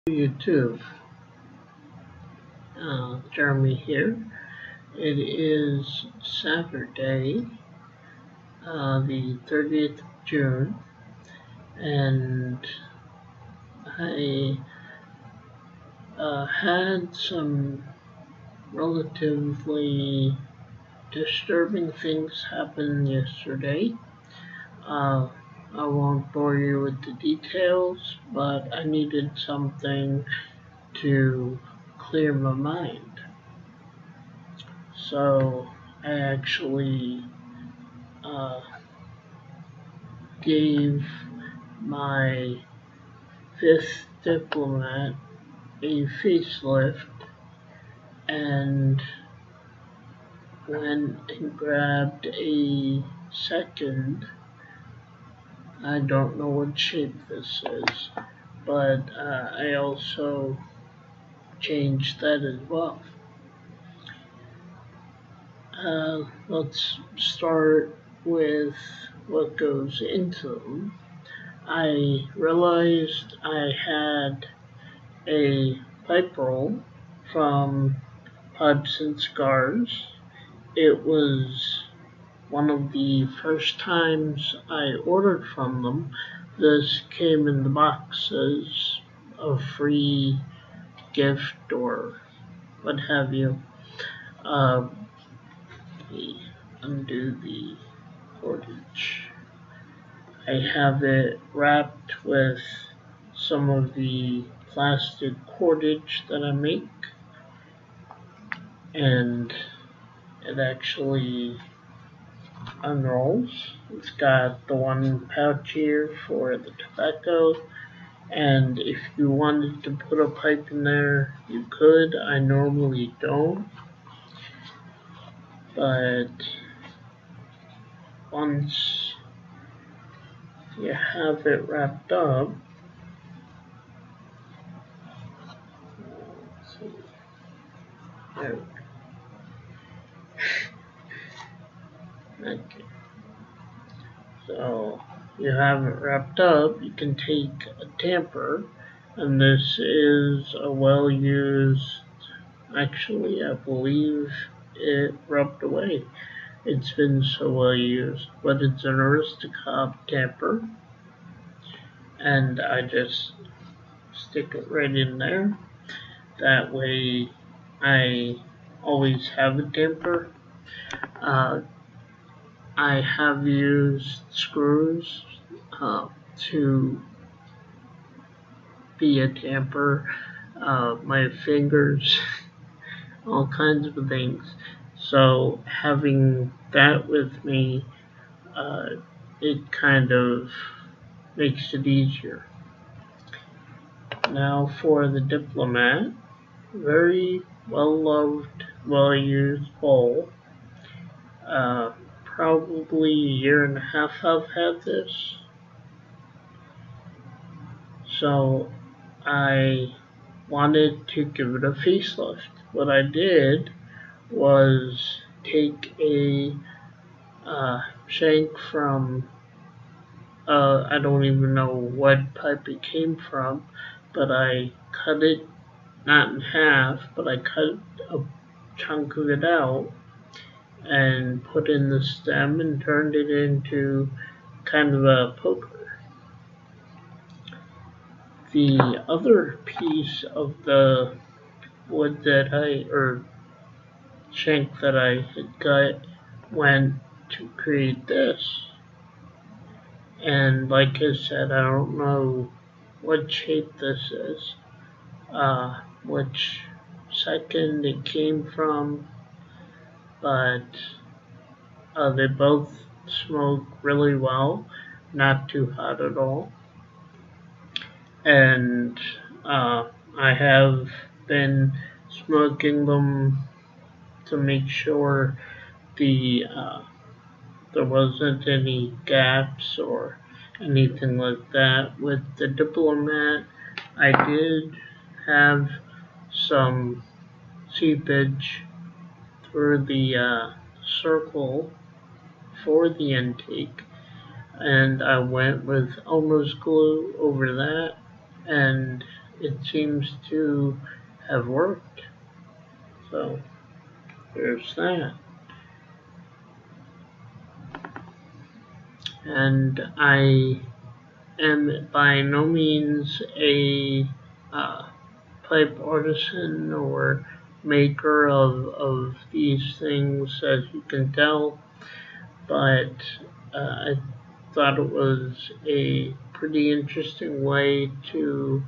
YouTube, Jeremy here. It is Saturday, the 30th of June, and I had some relatively disturbing things happen yesterday. I won't bore you with the details, but I needed something to clear my mind. So I actually gave my fifth diplomat a facelift and went and grabbed a second. I don't know what shape this is, but I also changed that as well. Let's start with what goes into them. I realized I had a pipe roll from Pipes and Cigars. It was one of the first times I ordered from them. This came in the box as a free gift or what have you. Undo the cordage. I have it wrapped with some of the plastic cordage that I make, and it actually unrolls. It's got the one pouch here for the tobacco, and if you wanted to put a pipe in there, you could. I normally don't, but once you have it wrapped up, let's see, there we go. Okay. So you have it wrapped up, you can take a tamper, and this is a well-used, actually I believe it rubbed away. It's been so well used, but it's an Aristocop tamper, and I just stick it right in there. That way I always have a tamper. I have used screws to be a tamper, my fingers, all kinds of things. So having that with me, it kind of makes it easier. Now for the diplomat, very well loved, well used bowl. Probably a year and a half I've had this. So I wanted to give it a facelift. What I did was take a shank from, I don't even know what pipe it came from, but I cut it not in half, but I cut a chunk of it out and put in the stem and turned it into kind of a poker. The other piece of the wood or shank that I had cut went to create this. And like I said, I don't know what shape this is, which second it came from, but they both smoke really well, not too hot at all. And I have been smoking them to make sure there wasn't any gaps or anything like that. With the diplomat, I did have some seepage through the circle for the intake, and I went with Elmer's glue over that, and it seems to have worked. So there's that. And I am by no means a pipe artisan or maker of these things, as you can tell, but I thought it was a pretty interesting way to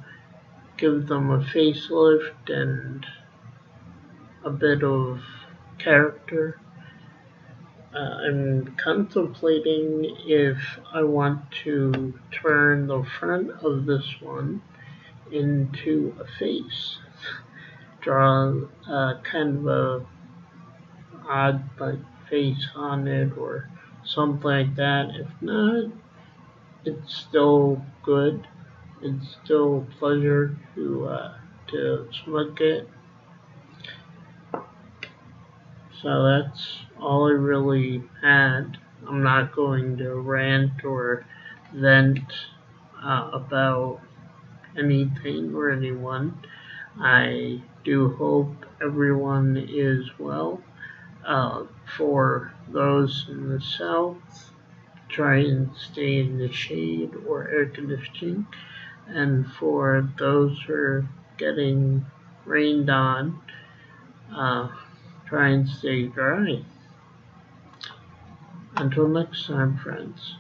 give them a facelift and a bit of character. I'm contemplating if I want to turn the front of this one into a face. Draw kind of a odd like face on it or something like that. If not, it's still good. It's still a pleasure to smoke it. So that's all I really had. I'm not going to rant or vent about anything or anyone. I do hope everyone is well. For those in the south, try and stay in the shade or air conditioning. And for those who are getting rained on, uh, try and stay dry. Until next time, friends.